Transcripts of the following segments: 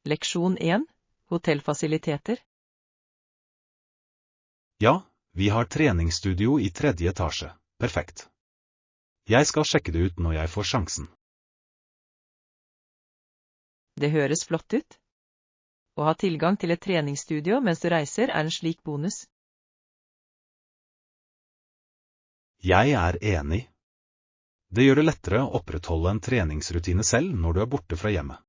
Leksjon 1. Hotellfasiliteter. Ja, vi har treningsstudio i 3. etasje. Perfekt. Jeg skal sjekke det ut når jeg får sjansen. Det høres flott ut. Å ha tilgang til et treningsstudio mens du reiser er en slik bonus. Jeg er enig. Det gjør det lettere å opprettholde en treningsrutine selv når du er borte fra hjemmet.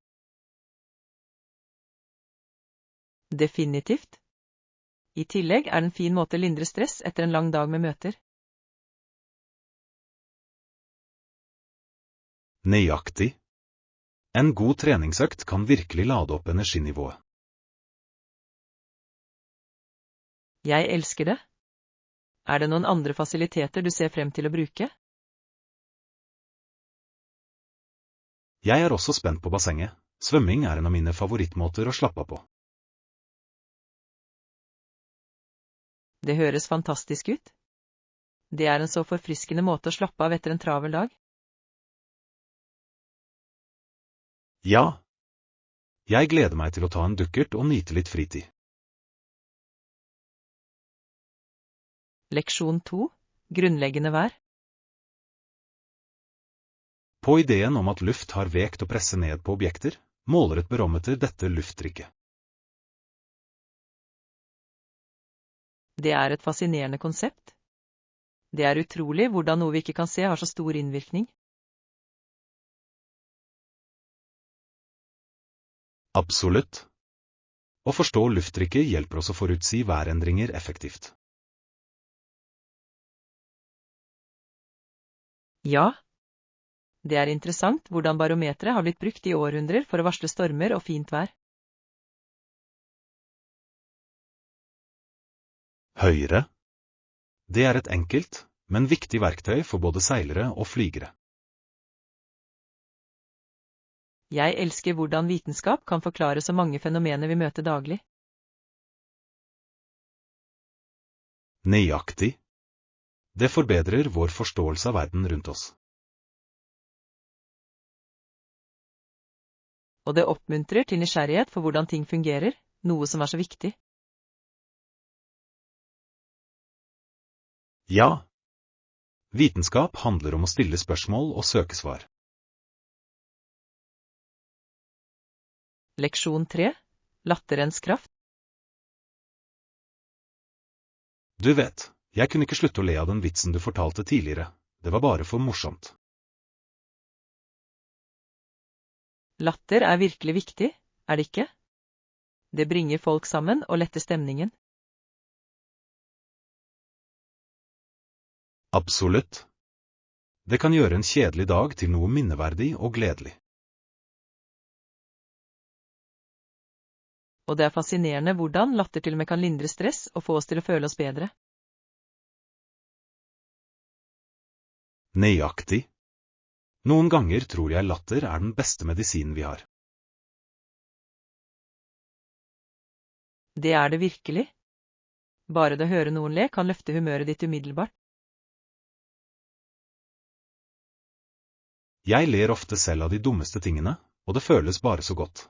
Definitivt. I tillegg er det en fin måte å lindre stress etter en lang dag med møter. Nøyaktig. En god treningsøkt kan virkelig lade opp energinivået. Jeg elsker det. Er det noen andre fasiliteter du ser frem til å bruke? Jeg er også spent på bassenget. Svømming er en av mine favorittmåter å slappe av på. Det høres fantastisk ut. Det er en så forfriskende måte å slappe av etter en travel dag. Ja. Jeg gleder meg til å ta en dukkert og nyte litt fritid. Leksjon 2. Grunnleggende vær. På ideen om at luft har vekt å presse ned på objekter, måler et barometer dette lufttrykket. Det er et fascinerende konsept. Det er utrolig hvordan noe vi ikke kan se har så stor innvirkning. Absolutt. Å forstå lufttrykket hjelper oss å forutsi værendringer effektivt. Ja. Det er interessant hvordan barometeret har blitt brukt i århundrer for å varsle stormer og fint vær. Høyre. Det er et enkelt, men viktig verktøy for både seilere og flygere. Jeg elsker hvordan vitenskap kan forklare så mange fenomener vi møter daglig. Nøyaktig. Det forbedrer vår forståelse av verden rundt oss. Og det oppmuntrer til nysgjerrighet for hvordan ting fungerer, noe som er så viktig. Ja. Vitenskap handler om å stille spørsmål og søke svar. Leksjon 3. Latterens kraft. Du vet, jeg kunne ikke slutte å le av den vitsen du fortalte tidligere. Det var bare for morsomt. Latter er virkelig viktig, er det ikke? Det bringer folk sammen og letter stemningen. Absolutt. Det kan gjøre en kjedelig dag til noe minneverdig og gledelig. Og det er fascinerende hvordan latter til og med kan lindre stress og få oss til å føle oss bedre. Nøyaktig. Noen ganger tror jeg latter er den beste medisinen vi har. Det er det virkelig. Bare det å høre noen le kan løfte humøret ditt umiddelbart. Jeg ler ofte selv av de dummeste tingene, og det føles bare så godt.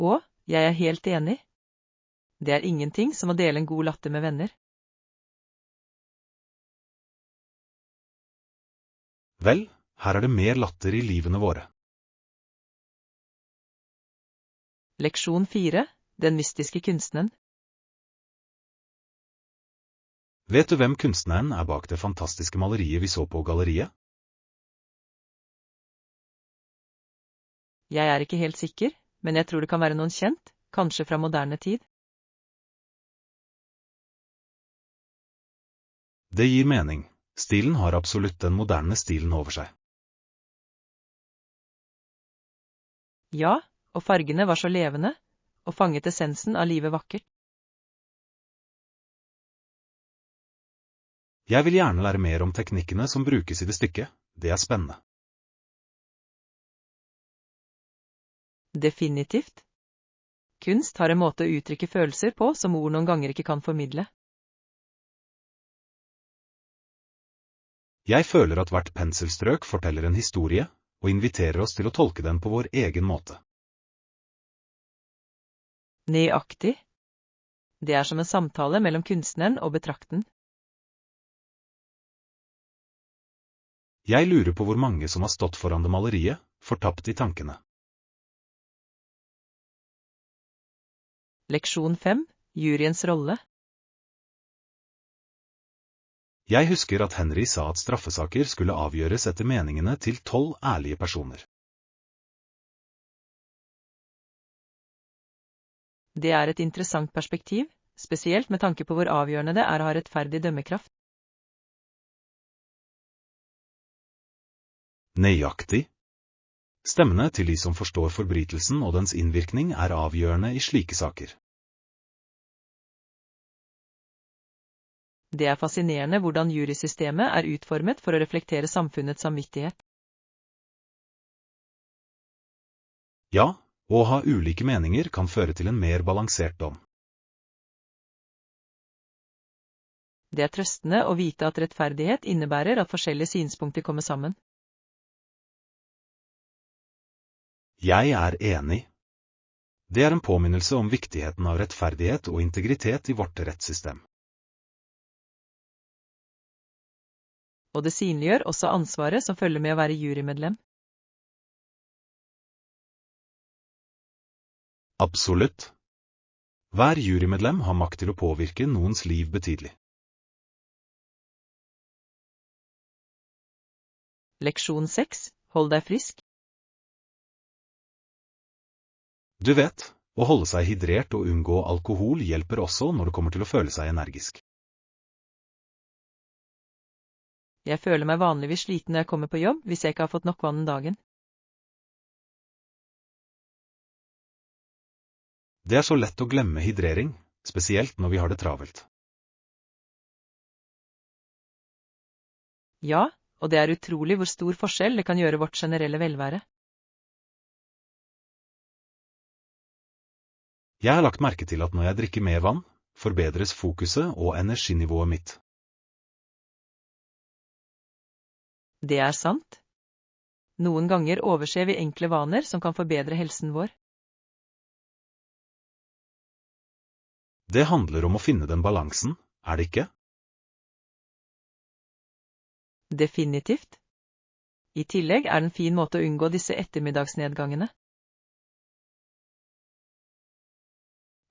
Og, jeg er helt enig. Det er ingenting som å dele en god latter med venner. Vel, her er det mer latter i livene våre. Leksjon 4. Den mystiske kunstneren. Vet du hvem kunstneren er bak det fantastiske maleriet vi så på galleriet? Jeg er ikke helt sikker, men jeg tror det kan være noen kjent, kanskje fra moderne tid. Det gir mening. Stilen har absolutt den moderne stilen over seg. Ja, og fargene var så levende, og fanget essensen av livet vakkert. Jeg vil gjerne lære mer om teknikkene som brukes i det stykket. Det er spennende. Definitivt. Kunst har en måte å uttrykke følelser på som ord noen ganger ikke kan formidle. Jeg føler at hvert penselstrøk forteller en historie, og inviterer oss til å tolke den på vår egen måte. Nøyaktig. Det er som en samtale mellom kunstneren og betrakten. Jeg lurer på hvor mange som har stått foran det maleriet, fortapt i tankene. Leksjon 5. Juryens rolle. Jeg husker at Henry sa at straffesaker skulle avgjøres etter meningene til 12 ærlige personer. Det er et interessant perspektiv, spesielt med tanke på hvor avgjørende det er å ha rettferdig dømmekraft. Nøyaktig. Stemmene til de som forstår forbrytelsen og dens innvirkning er avgjørende i slike saker. Det er fascinerende hvordan jurysystemet er utformet for å reflektere samfunnets samvittighet. Ja, å ha ulike meninger kan føre til en mer balansert dom. Det er trøstende å vite at rettferdighet innebærer at forskjellige synspunkter kommer sammen. Jeg er enig. Det er en påminnelse om viktigheten av rettferdighet og integritet i vårt rettssystem. Og det synliggjør også ansvaret som følger med å være jurymedlem. Absolutt. Hver jurymedlem har makt til å påvirke noens liv betydelig. Leksjon 6. Hold deg frisk. Du vet, å holde seg hydrert og unngå alkohol hjelper også når det kommer til å føle seg energisk. Jeg føler meg vanligvis sliten når jeg kommer på jobb hvis jeg ikke har fått nok vann den dagen. Det er så lett å glemme hydrering, spesielt når vi har det travelt. Ja, og det er utrolig hvor stor forskjell det kan gjøre vårt generelle velvære. Jeg har lagt merke til at når jeg drikker mer vann, forbedres fokuset og energinivået mitt. Det er sant. Noen ganger overser vi enkle vaner som kan forbedre helsen vår. Det handler om å finne den balansen, er det ikke? Definitivt. I tillegg er det en fin måte å unngå disse ettermiddagsnedgangene.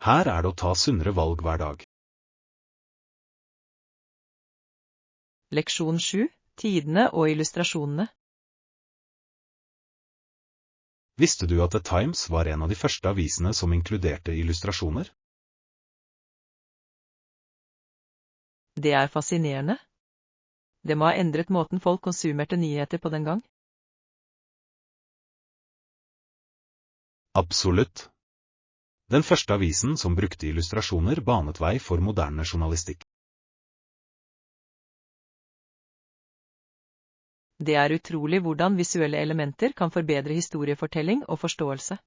Her er det å ta sunnere valg hver dag. Leksjon 7. Tidene og illustrasjonene. Visste du at The Times var en av de første avisene som inkluderte illustrasjoner? Det er fascinerende. Det må ha endret måten folk konsumerte nyheter på den gang. Absolutt. Den første avisen som brukte illustrasjoner banet vei for moderne journalistikk. Det er utrolig hvordan visuelle elementer kan forbedre historiefortelling og forståelse.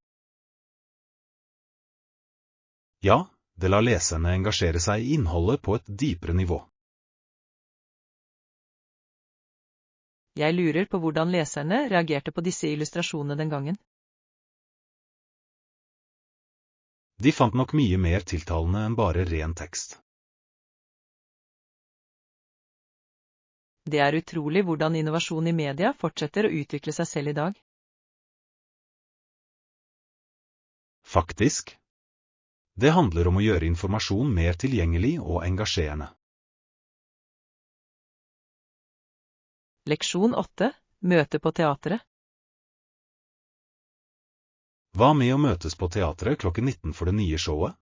Ja, det lar leserne engasjere seg i innholdet på et dypere nivå. Jeg lurer på hvordan leserne reagerte på disse illustrasjonene den gangen. De fant nok mye mer tiltalende enn bare ren tekst. Det er utrolig hvordan innovasjon i media fortsetter å utvikle seg selv i dag. Faktisk. Det handler om å gjøre informasjon mer tilgjengelig og engasjerende. Leksjon 8. Møte på teatret. Hva med å møtes på teatret klokken 19 for det nye showet?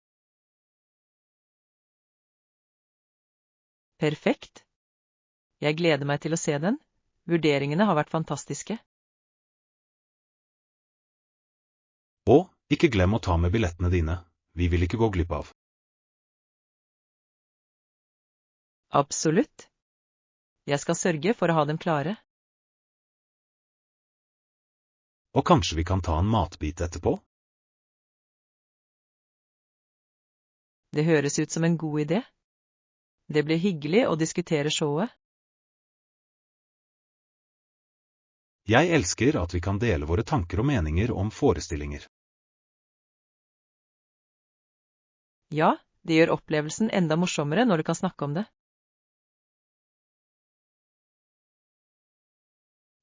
Perfekt. Jeg gleder meg til å se den. Vurderingene har vært fantastiske. Og, ikke glem å ta med billettene dine. Vi vil ikke gå glipp av. Absolutt. Jeg skal sørge for å ha dem klare. Og kanskje vi kan ta en matbit etterpå? Det høres ut som en god idé. Det blir hyggelig å diskutere showet. Jeg elsker at vi kan dele våre tanker og meninger om forestillinger. Ja, det gjør opplevelsen enda morsommere når du kan snakke om det.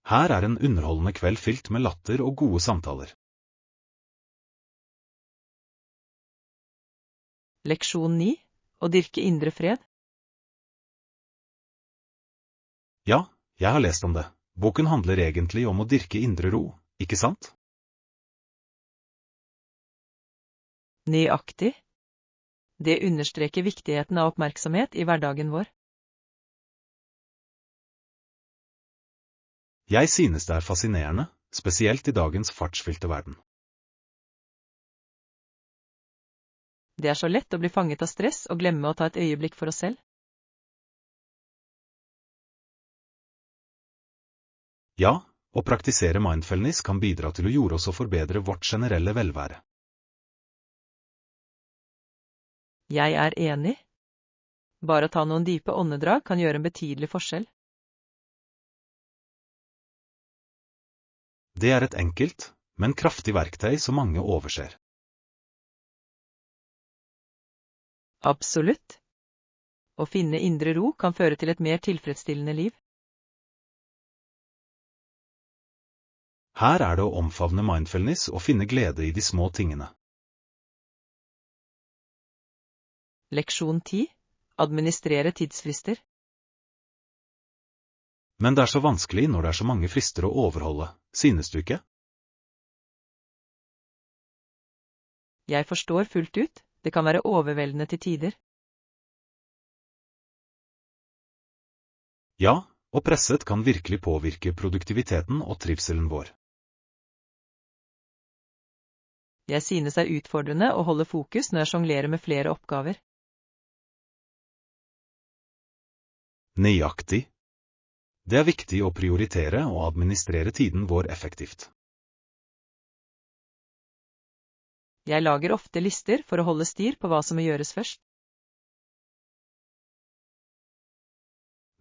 Her er en underholdende kveld fylt med latter og gode samtaler. Leksjon 9. Å dyrke indre fred. Ja, jeg har lest om det. Boken handler egentlig om å dyrke indre ro, ikke sant? Nøyaktig. Det understreker viktigheten av oppmerksomhet i hverdagen vår. Jeg synes det er fascinerende, spesielt i dagens fartsfylte verden. Det er så lett å bli fanget av stress og glemme å ta et øyeblikk for oss selv. Ja, å praktisere mindfulness kan bidra til å gjøre oss og forbedre vårt generelle velvære. Jeg er enig. Bare å ta noen dype åndedrag kan gjøre en betydelig forskjell. Det er et enkelt, men kraftig verktøy som mange overser. Absolutt. Å finne indre ro kan føre til et mer tilfredsstillende liv. Her er det å omfavne mindfulness og finne glede i de små tingene. Leksjon 10. Administrere tidsfrister. Men det er så vanskelig når det er så mange frister å overholde, synes du ikke? Jeg forstår fullt ut, det kan være overveldende til tider. Ja, og presset kan virkelig påvirke produktiviteten og trivselen vår. Jeg synes det er utfordrende å holde fokus når jeg sjonglerer med flere oppgaver. Nøyaktig. Det er viktig å prioritere og administrere tiden vår effektivt. Jeg lager ofte lister for å holde styr på hva som må gjøres først.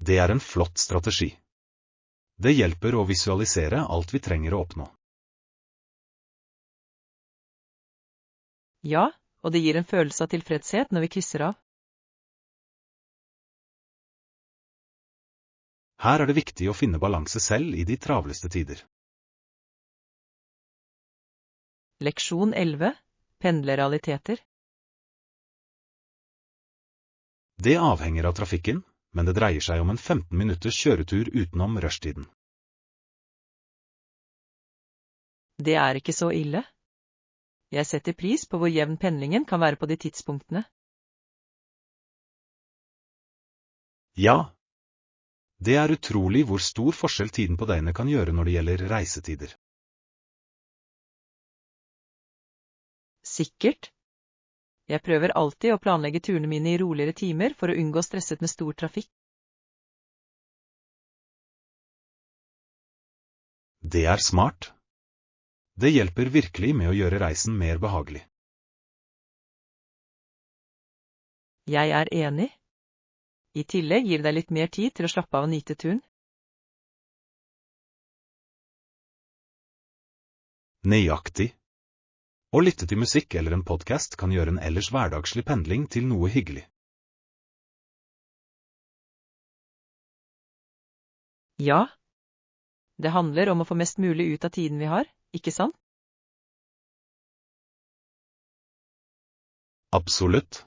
Det er en flott strategi. Det hjelper å visualisere alt vi trenger å oppnå. Ja, og det gir en følelse av tilfredshet når vi krysser av. Her er det viktig å finne balanse selv i de travleste tider. Leksjon 11. Pendlerrealiteter. Det avhenger av trafikken, men det dreier seg om en 15 minutters kjøretur utenom rushtiden. Det er ikke så ille. Jeg setter pris på hvor jevn pendlingen kan være på de tidspunktene. Ja. Det er utrolig hvor stor forskjell tiden på døgnet kan gjøre når det gjelder reisetider. Sikkert. Jeg prøver alltid å planlegge turene mine i roligere timer for å unngå stresset med stor trafikk. Det er smart. Det hjelper virkelig med å gjøre reisen mer behagelig. Jeg er enig. I tillegg gir det deg litt mer tid til å slappe av og nyte turen. Nøyaktig. Å lytte til musikk eller en podcast kan gjøre en ellers hverdagslig pendling til noe hyggelig. Ja. Det handler om å få mest mulig ut av tiden vi har, ikke sant? Absolutt.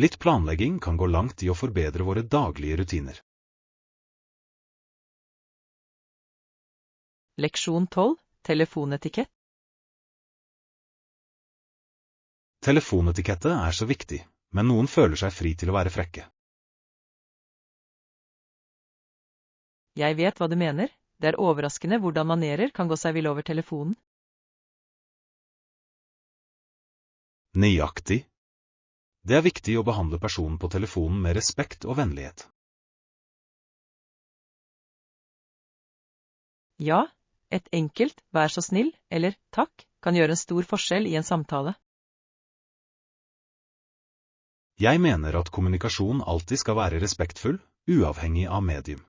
Litt planlegging kan gå langt i å forbedre våre daglige rutiner. Leksjon 12. Telefonetikett. Telefonetikette er så viktig, men noen føler seg fri til å være frekke. Jeg vet hva du mener. Det er overraskende hvordan manerer kan gå seg vill over telefonen. Nøyaktig. Det er viktig å behandle personen på telefonen med respekt og vennlighet. Ja, et enkelt "vær så snill" eller "takk" kan gjøre en stor forskjell i en samtale. Jeg mener at kommunikasjon alltid skal være respektfull, uavhengig av medium.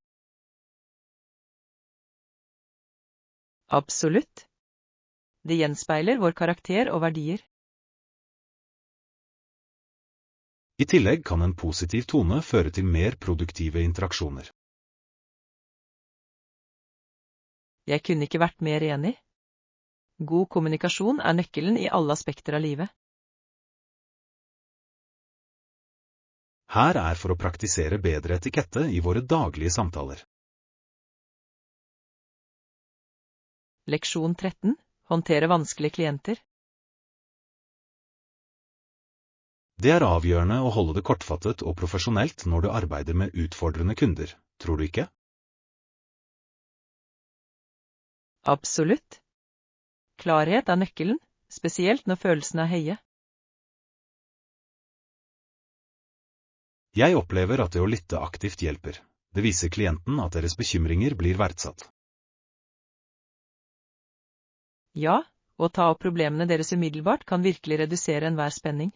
Absolutt. Det gjenspeiler vår karakter og verdier. I tillegg kan en positiv tone føre til mer produktive interaksjoner. Jeg kunne ikke vært mer enig. God kommunikasjon er nøkkelen i alle aspekter av livet. Her er for å praktisere bedre etikette i våre daglige samtaler. Leksjon 13. Håndtere vanskelige klienter. Det er avgjørende å holde det kortfattet og profesjonelt når du arbeider med utfordrende kunder, tror du ikke? Absolutt. Klarhet er nøkkelen, spesielt når følelsene er høye. Jeg opplever at det å lytte aktivt hjelper. Det viser klienten at deres bekymringer blir verdsatt. Ja, å ta opp problemene deres umiddelbart kan virkelig redusere enhver spenning.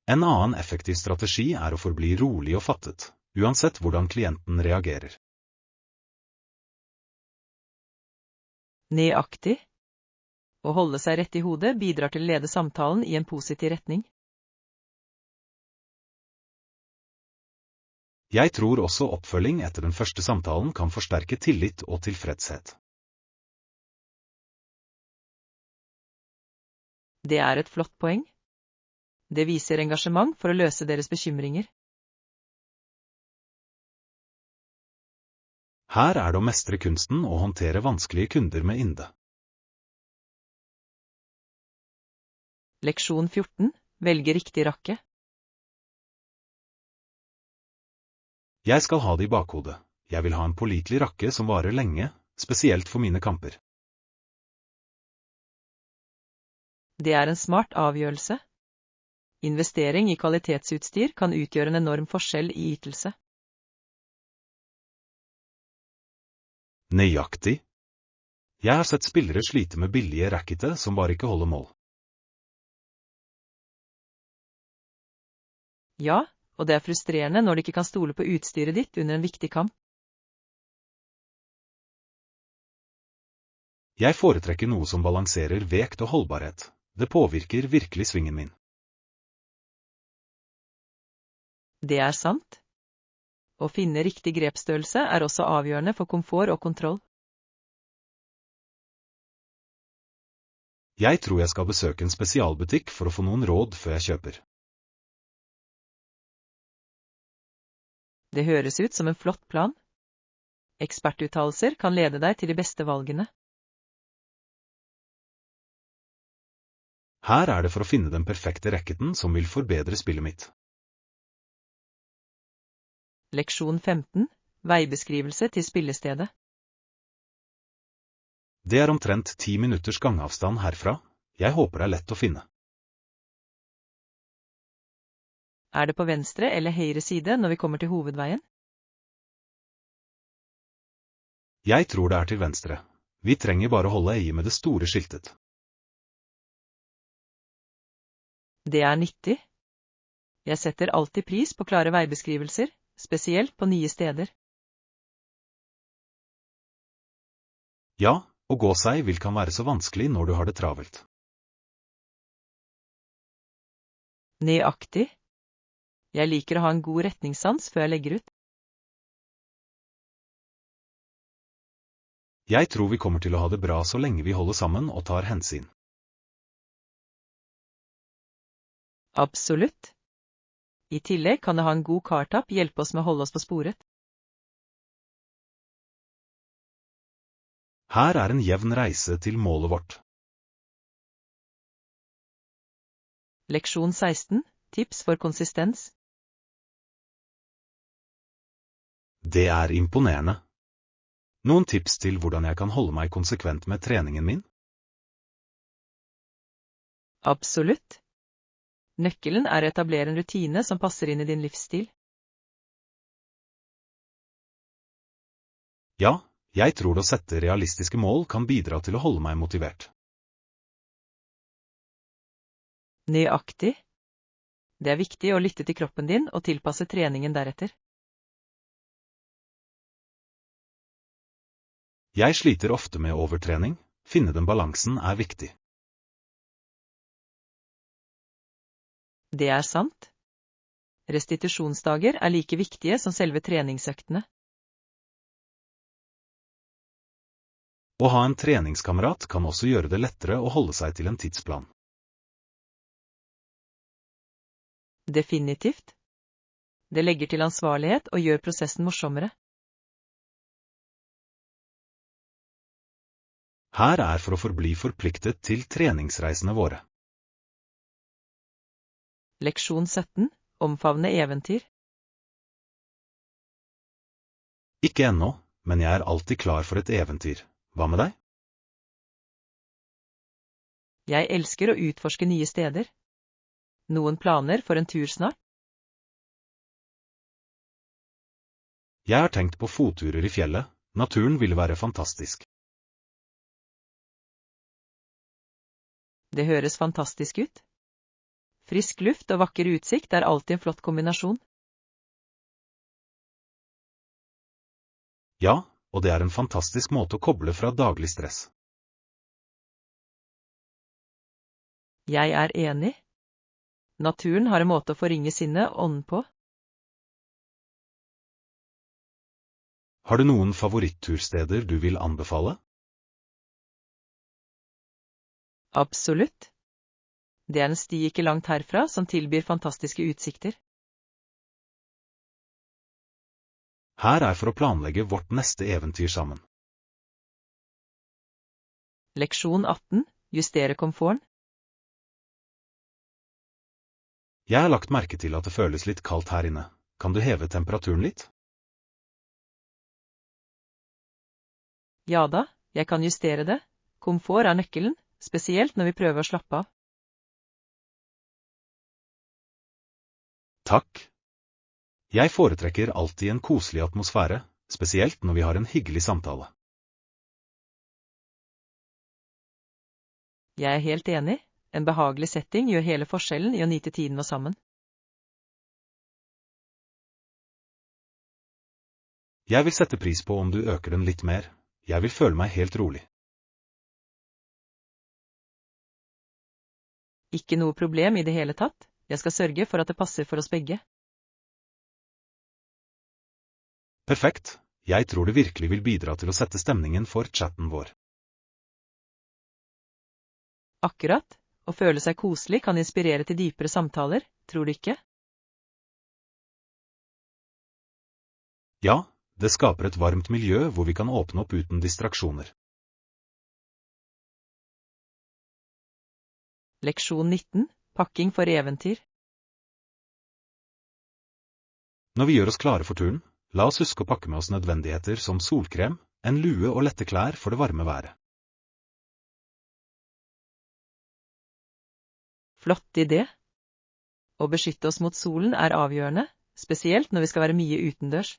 En annen effektiv strategi er å forbli rolig og fattet, uansett hvordan klienten reagerer. Nøyaktig. Å holde seg rett i hodet bidrar til å lede samtalen i en positiv retning. Jeg tror også oppfølging etter den første samtalen kan forsterke tillit og tilfredshet. Det er et flott poeng. Det viser engasjement for å løse deres bekymringer. Her er det å mestre kunsten å håndtere vanskelige kunder med ynde. Leksjon 14. Velge riktig rakke. Jeg skal ha det i bakhodet. Jeg vil ha en pålitelig rakke som varer lenge, spesielt for mine kamper. Det er en smart avgjørelse. Investering i kvalitetsutstyr kan utgjøre en enorm forskjell i ytelse. Nøyaktig. Jeg har sett spillere slite med billige rackete som bare ikke holder mål. Ja, og det er frustrerende når du ikke kan stole på utstyret ditt under en viktig kamp. Jeg foretrekker noe som balanserer vekt og holdbarhet. Det påvirker virkelig svingen min. Det er sant. Å finne riktig grepsstørrelse er også avgjørende for komfort og kontroll. Jeg tror jeg skal besøke en spesialbutikk for å få noen råd før jeg kjøper. Det høres ut som en flott plan. Ekspertuttalelser kan lede deg til de beste valgene. Her er det for å finne den perfekte racketen som vil forbedre spillet mitt. Leksjon 15. Veibeskrivelse til spillestedet. Det er omtrent 10 minutters gangavstand herfra. Jeg håper det er lett å finne. Er det på venstre eller høyre side når vi kommer til hovedveien? Jeg tror det er til venstre. Vi trenger bare holde øye med det store skiltet. Det er nyttig. Jeg setter alltid pris på klare veibeskrivelser, spesielt på nye steder. Ja, å gå seg vil kan være så vanskelig når du har det travelt. Nøyaktig. Jeg liker å ha en god retningssans før jeg legger ut. Jeg tror vi kommer til å ha det bra så lenge vi holder sammen og tar hensyn. Absolutt. I tillegg kan det ha en god kartapp hjelpe oss med å holde oss på sporet. Her er en jevn reise til målet vårt. Leksjon 16. Tips for konsistens. Det er imponerende. Noen tips til hvordan jeg kan holde meg konsekvent med treningen min? Absolutt. Nøkkelen er å etablere en rutine som passer inn i din livsstil. Ja, jeg tror det å sette realistiske mål kan bidra til å holde meg motivert. Nøyaktig. Det er viktig å lytte til kroppen din og tilpasse treningen deretter. Jeg sliter ofte med overtrening, finne den balansen er viktig. Det er sant. Restitusjonsdager er like viktige som selve treningsøktene. Å ha en treningskamerat kan også gjøre det lettere å holde seg til en tidsplan. Definitivt. Det legger til ansvarlighet og gjør prosessen morsommere. Her er for å forbli forpliktet til treningsreisene våre. Leksjon 17. Omfavne eventyr. Ikke ennå, men jeg er alltid klar for et eventyr. Hva med deg? Jeg elsker å utforske nye steder. Noen planer for en tur snart? Jeg har tenkt på fotturer i fjellet. Naturen ville være fantastisk. Det høres fantastisk ut. Frisk luft og vakker utsikt er alltid en flott kombinasjon. Ja, og det er en fantastisk måte å koble fra daglig stress. Jeg er enig. Naturen har en måte å forringe sinnet og ånden på. Har du noen favorittursteder du vil anbefale? Absolutt. Det er en sti ikke langt herfra som tilbyr fantastiske utsikter. Her er for å planlegge vårt neste eventyr sammen. Leksjon 18. Justere komforten. Jeg har lagt merke til at det føles litt kaldt her inne. Kan du heve temperaturen litt? Ja da, jeg kan justere det. Komfort er nøkkelen, spesielt når vi prøver å slappe av. Takk. Jeg foretrekker alltid en koselig atmosfære, spesielt når vi har en hyggelig samtale. Jeg er helt enig. En behagelig setting gjør hele forskjellen i å nyte tiden vår sammen. Jeg vil sette pris på om du øker den litt mer. Jeg vil føle meg helt rolig. Ikke noe problem i det hele tatt. Jeg skal sørge for at det passer for oss begge. Perfekt. Jeg tror det virkelig vil bidra til å sette stemningen for chatten vår. Akkurat. Å føle seg koselig kan inspirere til dypere samtaler, tror du ikke? Ja, det skaper et varmt miljø hvor vi kan åpne opp uten distraksjoner. Leksjon 19. Pakking for eventyr. Når vi gjør oss klare for turen, la oss huske å pakke med oss nødvendigheter som solkrem, en lue og lette klær for det varme været. Flott idé. Å beskytte oss mot solen er avgjørende, spesielt når vi skal være mye utendørs.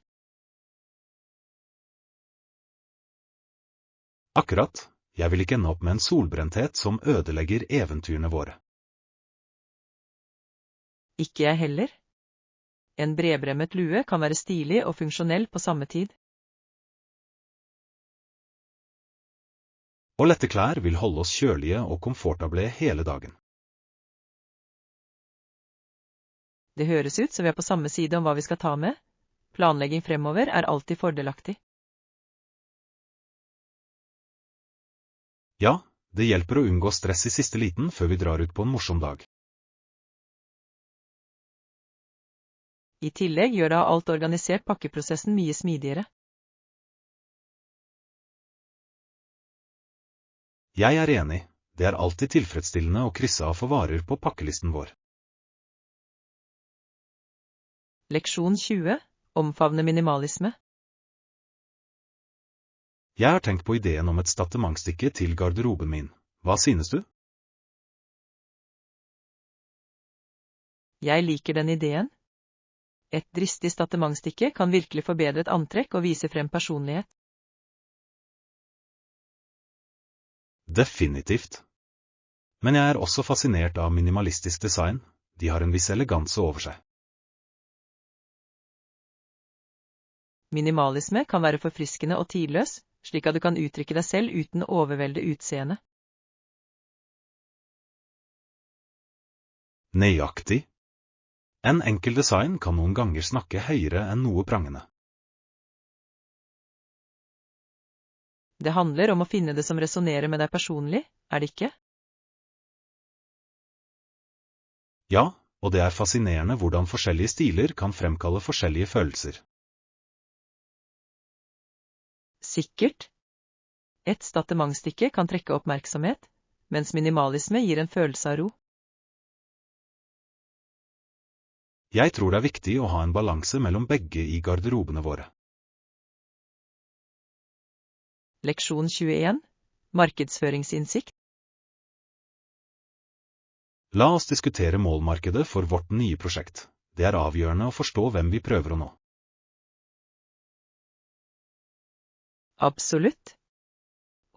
Akkurat, jeg vil ikke ende opp med en solbrenthet som ødelegger eventyrene våre. Ikke jeg heller. En bredbremmet lue kan være stilig og funksjonell på samme tid. Og lette klær vil holde oss kjølige og komfortable hele dagen. Det høres ut som vi er på samme side om hva vi skal ta med. Planlegging fremover er alltid fordelaktig. Ja, det hjelper å unngå stress i siste liten før vi drar ut på en morsom dag. I tillegg gjør da alt organisert pakkeprosessen mye smidigere. Jeg er enig, det er alltid tilfredsstillende å krysse av for varer på pakkelisten vår. Leksjon 20. Omfavne minimalisme. Jeg har tenkt på ideen om et statementstykke til garderoben min. Hva synes du? Jeg liker den ideen. Et dristig statementstykke kan virkelig forbedre et antrekk og vise frem personlighet. Definitivt. Men jeg er også fascinert av minimalistisk design. De har en viss eleganse over seg. Minimalisme kan være forfriskende og tidløs, slik at du kan uttrykke deg selv uten å overvelde utseendet. Nøyaktig. En enkel design kan noen ganger snakke høyere enn noe prangende. Det handler om å finne det som resonerer med deg personlig, det ikke? Ja, og det fascinerende hvordan forskjellige stiler kan fremkalle forskjellige følelser. Sikkert. Et statementstykke kan trekke oppmerksomhet, mens minimalisme gir en følelse av ro. Jeg tror det viktig å ha en balanse mellom begge i garderobene våre. Leksjon 21. Markedsføringsinnsikt. La oss diskutere målmarkedet for vårt nye prosjekt. Det avgjørende å forstå hvem vi prøver å nå. Absolutt.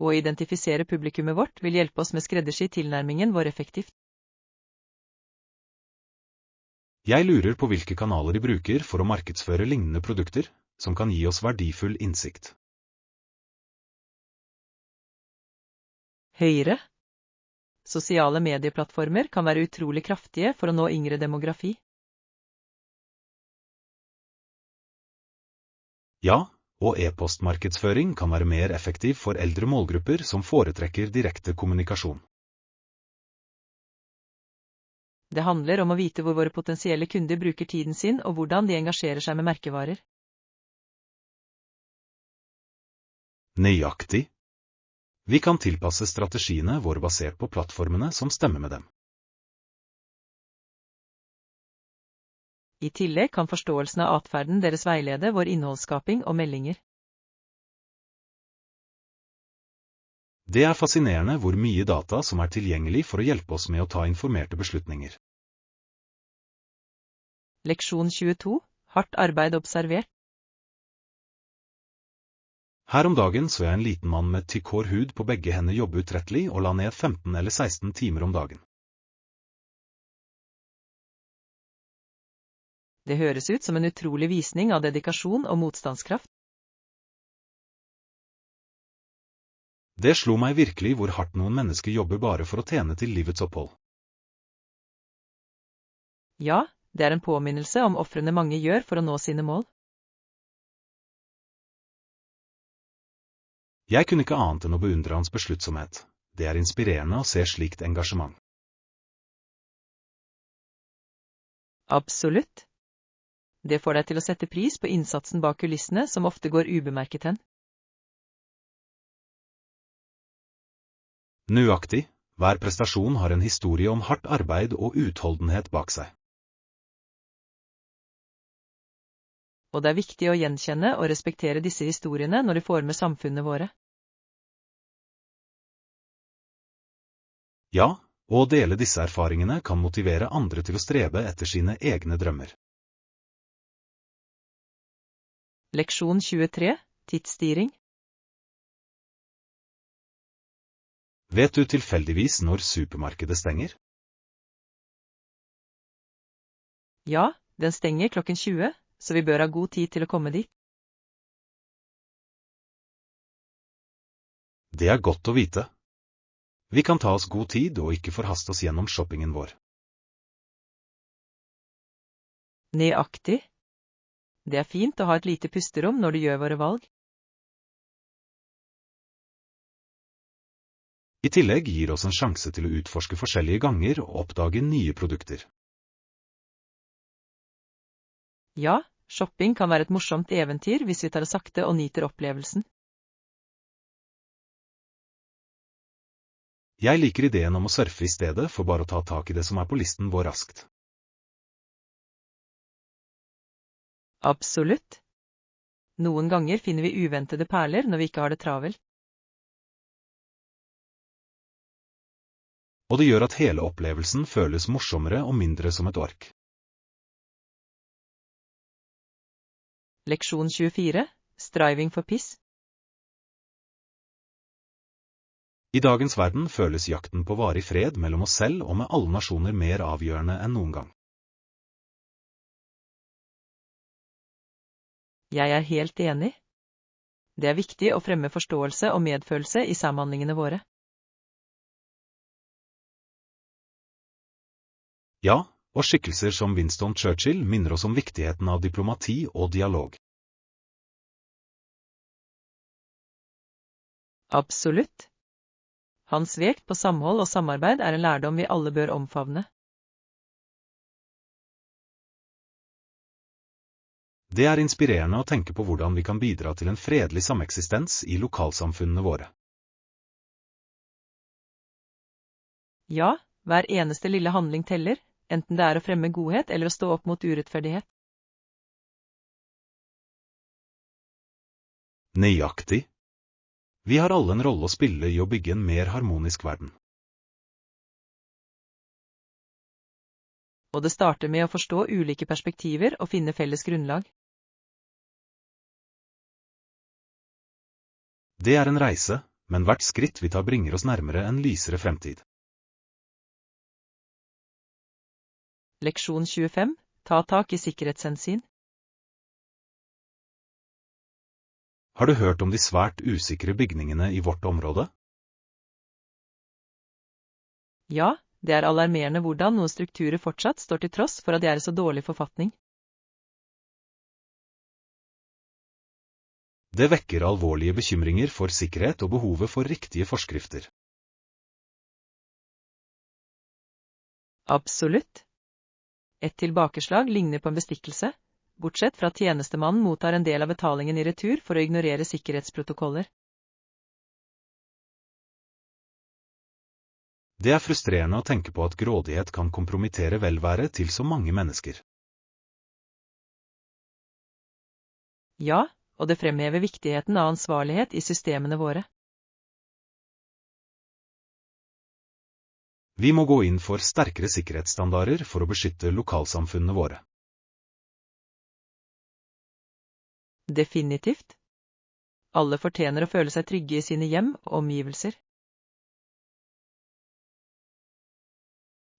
Å identifisere publikummet vårt vil hjelpe oss med skreddersy tilnærmingen vår effektivt. Jeg lurer på hvilke kanaler de bruker for å markedsføre lignende produkter, som kan gi oss verdifull innsikt. Høyre. Sosiale medieplattformer kan være utrolig kraftige for å nå yngre demografi. Ja, og e-postmarkedsføring kan være mer effektiv for eldre målgrupper som foretrekker direkte kommunikasjon. Det handler om å vite hvor våre potensielle kunder bruker tiden sin og hvordan de engasjerer seg med merkevarer. Nøyaktig. Vi kan tilpasse strategiene våre basert på plattformene som stemmer med dem. I tillegg kan forståelsen av atferden deres veilede vår innholdsskaping og meldinger. Det fascinerende hvor mye data som tilgjengelig for å hjelpe oss med å ta informerte beslutninger. Leksjon 22. Hardt arbeid observert. Her om dagen så jeg en liten mann med tykk hår hud på begge hender jobbe utrettelig og la ned 15 eller 16 timer om dagen. Det høres ut som en utrolig visning av dedikasjon og motstandskraft. Det slo meg virkelig hvor hardt noen mennesker jobber bare for å tjene til livets opphold. Ja, det en påminnelse om ofrene mange gjør for å nå sine mål. Jeg kunne ikke annet enn å beundre hans besluttsomhet. Det inspirerende å se slikt engasjement. Absolutt. Det får deg til å sette pris på innsatsen bak kulissene som ofte går ubemerket hen. Nøyaktig. Hver prestasjon har en historie om hardt arbeid og utholdenhet bak seg. Og det viktig å gjenkjenne og respektere disse historiene når de former samfunnet våre. Ja, og å dele disse erfaringene kan motivere andre til å strebe etter sine egne drømmer. Leksjon 23. Tidsstyring. Vet du tilfeldigvis når supermarkedet stenger? Ja, den stenger klokken 20. Så vi bør ha god tid til å komme dit. Det godt å vite. Vi kan ta oss god tid og ikke forhaste oss gjennom shoppingen vår. Nøyaktig. Det fint å ha et lite pusterom når du gjør våre valg. I tillegg gir oss en sjanse til å utforske forskjellige ganger og oppdage nye produkter. Ja, shopping kan være et morsomt eventyr hvis vi tar det sakte og nyter opplevelsen. Jeg liker ideen om å surfe i stedet for bare å ta tak i det som på listen vår raskt. Absolutt. Noen ganger finner vi uventede perler når vi ikke har det travelt. Og det gjør at hele opplevelsen føles morsommere og mindre som et ork. Leksjon 24. Striving for peace. I dagens verden føles jakten på varig fred mellom oss selv og med alle nasjoner mer avgjørende enn noen gang. Jeg helt enig. Det er viktig å fremme forståelse og medfølelse i samhandlingene våre. Ja, og skikkelser som Winston Churchill minner oss om viktigheten av diplomati og dialog. Absolutt. Hans vekt på samhold og samarbeid er en lærdom vi alle bør omfavne. Det er inspirerende å tenke på hvordan vi kan bidra til en fredelig sameksistens i lokalsamfunnene våre. Ja, hver eneste lille handling teller, enten det er å fremme godhet eller å stå opp mot urettferdighet. Nøyaktig. Vi har alle en rolle å spille i å bygge en mer harmonisk verden. Og det starter med å forstå ulike perspektiver og finne felles grunnlag. Det er en reise, men hvert skritt vi tar bringer oss nærmere en lysere fremtid. Leksjon 25. Ta tak i sikkerhetshensyn. Har du hørt om de svært usikre bygningene i vårt område? Ja, det er alarmerende hvordan noen strukturer fortsatt står til tross for at de er i så dårlig forfatning. Det vekker alvorlige bekymringer for sikkerhet og behovet for riktige forskrifter. Absolutt. Et tilbakeslag ligner på en bestikkelse, bortsett fra at tjenestemannen mottar en del av betalingen i retur for å ignorere sikkerhetsprotokoller. Det er frustrerende å tenke på at grådighet kan kompromittere velværet til så mange mennesker. Ja, og det fremhever viktigheten av ansvarlighet i systemene våre. Vi må gå inn for sterkere sikkerhetsstandarder for å beskytte lokalsamfunnene våre. Definitivt. Alle fortjener å føle seg trygge i sine hjem og omgivelser.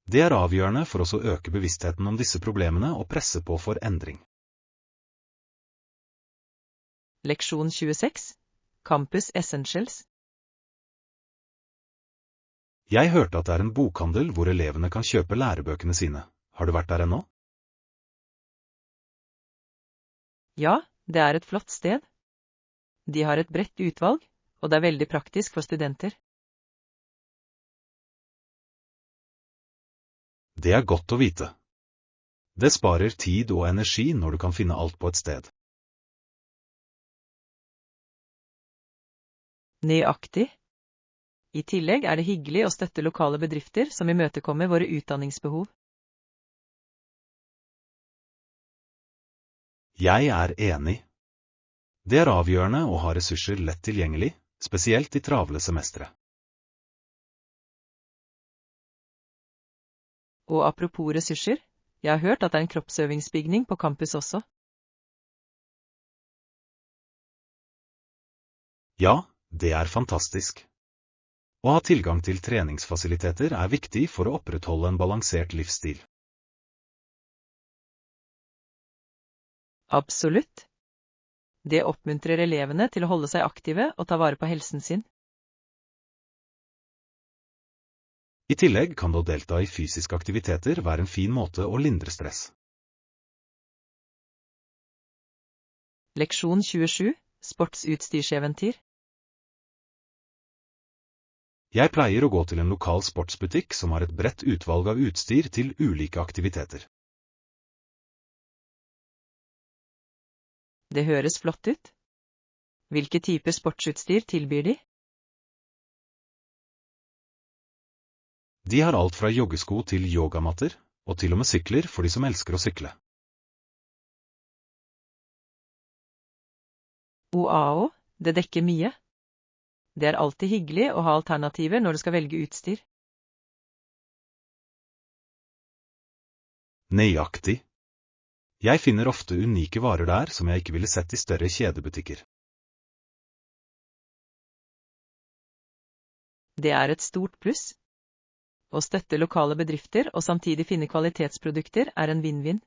Det er avgjørende for oss å øke bevisstheten om disse problemene og presse på for endring. Leksjon 26. Campus Essentials. Jeg hørte at det er en bokhandel hvor elevene kan kjøpe lærebøkene sine. Har du vært der ennå? Ja, det er et flott sted. De har et bredt utvalg, og det er veldig praktisk for studenter. Det er godt å vite. Det sparer tid og energi når du kan finne alt på et sted. Nøyaktig. I tillegg er det hyggelig å støtte lokale bedrifter som imøtekommer våre utdanningsbehov. Jeg er enig. Det er avgjørende å ha ressurser lett tilgjengelig, spesielt i travle semestre. Og apropos ressurser, jeg har hørt at det er en kroppsøvingsbygning på campus også. Ja, det er fantastisk. Å ha tilgang til treningsfasiliteter er viktig for å opprettholde en balansert livsstil. Absolutt. Det oppmuntrer elevene til å holde seg aktive og ta vare på helsen sin. I tillegg kan det å delta i fysiske aktiviteter være en fin måte å lindre stress. Leksjon 27. Sportsutstyrseventyr. Jeg pleier å gå til en lokal sportsbutikk som har et bredt utvalg av utstyr til ulike aktiviteter. Det høres flott ut. Hvilke typer sportsutstyr tilbyr de? De har alt fra joggesko til yogamatter, og til og med sykler for de som elsker å sykle. OAO, det dekker mye. Det er alltid hyggelig å ha alternativer når du skal velge utstyr. Nøyaktig. Jeg finner ofte unike varer der som jeg ikke ville sett i større kjedebutikker. Det er et stort pluss. Å støtte lokale bedrifter og samtidig finne kvalitetsprodukter er en vinn-vinn.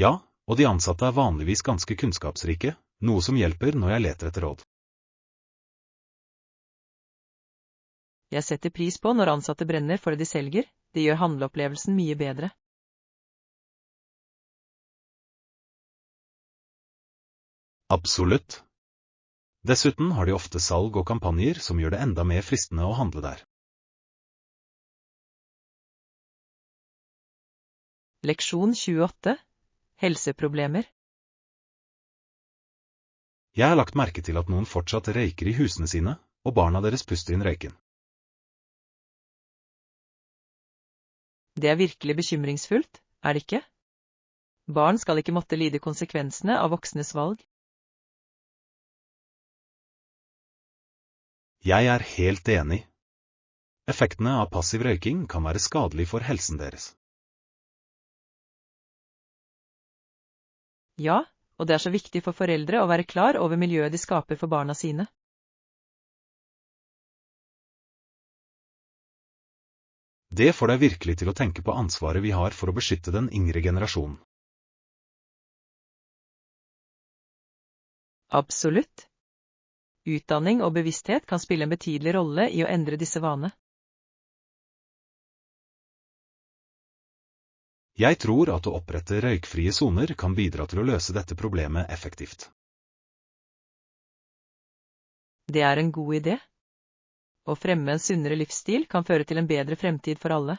Ja, Og de ansatte er vanligvis ganske kunnskapsrike, noe som hjelper når jeg leter etter råd. Jeg setter pris på når ansatte brenner for det de selger, det gjør handleopplevelsen mye bedre. Absolutt. Dessuten har de ofte salg og kampanjer som gjør det enda mer fristende å handle der. Leksjon 28. Helseproblemer. Jeg har lagt merke til at noen fortsatt røyker i husene sine, og barna deres puster inn røyken. Det er virkelig bekymringsfullt, er det ikke? Barn skal ikke måtte lide konsekvensene av voksnes valg. Jeg er helt enig. Effektene av passiv røyking kan være skadelig for helsen deres. Ja, og det er så viktig for foreldre å være klar over miljøet de skaper for barna sine. Det får deg virkelig til å tenke på ansvaret vi har for å beskytte den yngre generasjonen. Absolutt. Utdanning og bevissthet kan spille en betydelig rolle i å endre disse vanene. Jeg tror at å opprette røykfrie soner kan bidra til å løse dette problemet effektivt. Det er en god idé. Å fremme en sunnere livsstil kan føre til en bedre fremtid for alle.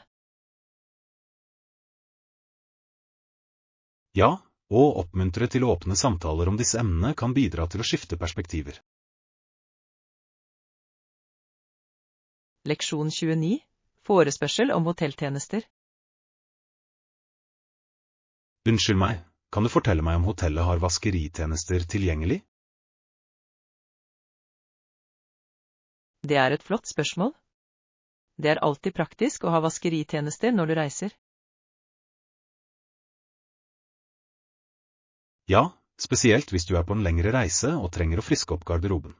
Ja, og oppmuntre til åpne samtaler om disse emnene kan bidra til å skifte perspektiver. Leksjon 29. Forespørsel om hotelltjenester. Unnskyld meg, kan du fortelle meg om hotellet har vaskeritjenester tilgjengelig? Det er et flott spørsmål. Det er alltid praktisk å ha vaskeritjenester når du reiser. Ja, spesielt hvis du er på en lengre reise og trenger å friske opp garderoben.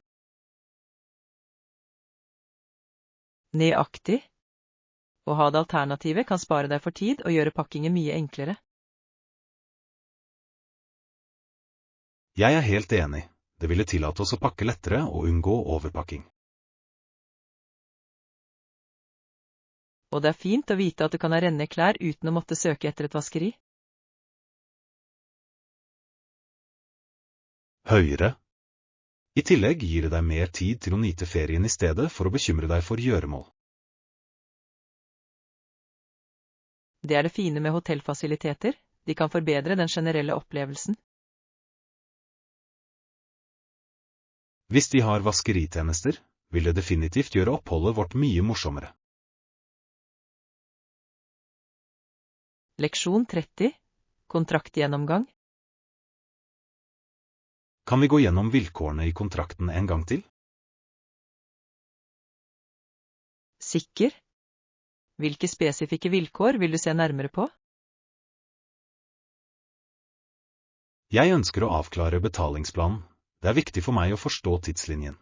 Nøyaktig. Å ha det alternativet kan spare deg for tid og gjøre pakkingen mye enklere. Jeg er helt enig. Det ville tillate oss å pakke lettere og unngå overpakking. Og det er fint å vite at du kan ha rene klær uten å måtte søke etter et vaskeri. Høyere. I tillegg gir det deg mer tid til å nyte ferien i stedet for å bekymre deg for gjøremål. Det er det fine med hotellfasiliteter, de kan forbedre den generelle opplevelsen. Hvis de har vaskeritjenester, vil det definitivt gjøre oppholdet vårt mye morsommere. Leksjon 30. Kontraktgjennomgang. Kan vi gå gjennom vilkårene i kontrakten en gang til? Sikker? Hvilke spesifikke vilkår vil du se nærmere på? Jeg ønsker å avklare betalingsplanen. Det er viktig for meg å forstå tidslinjen.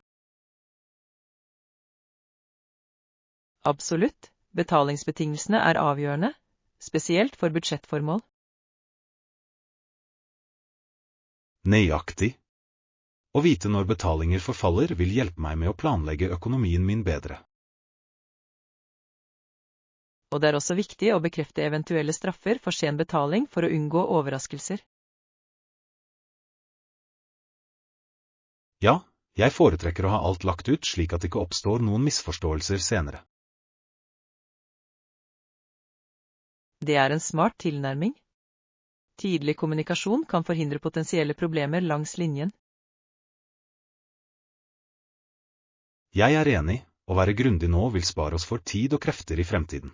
Absolutt. Betalingsbetingelsene er avgjørende, spesielt for budsjettformål. Nøyaktig. Å vite når betalinger forfaller vil hjelpe meg med å planlegge økonomien min bedre. Og det er også viktig å bekrefte eventuelle straffer for sen betaling for å unngå overraskelser. Ja, jeg foretrekker å ha alt lagt ut slik at det ikke oppstår noen misforståelser senere. Det er en smart tilnærming. Tidlig kommunikasjon kan forhindre potensielle problemer langs linjen. Jeg er enig, å være grundig nå vil spare oss for tid og krefter i fremtiden.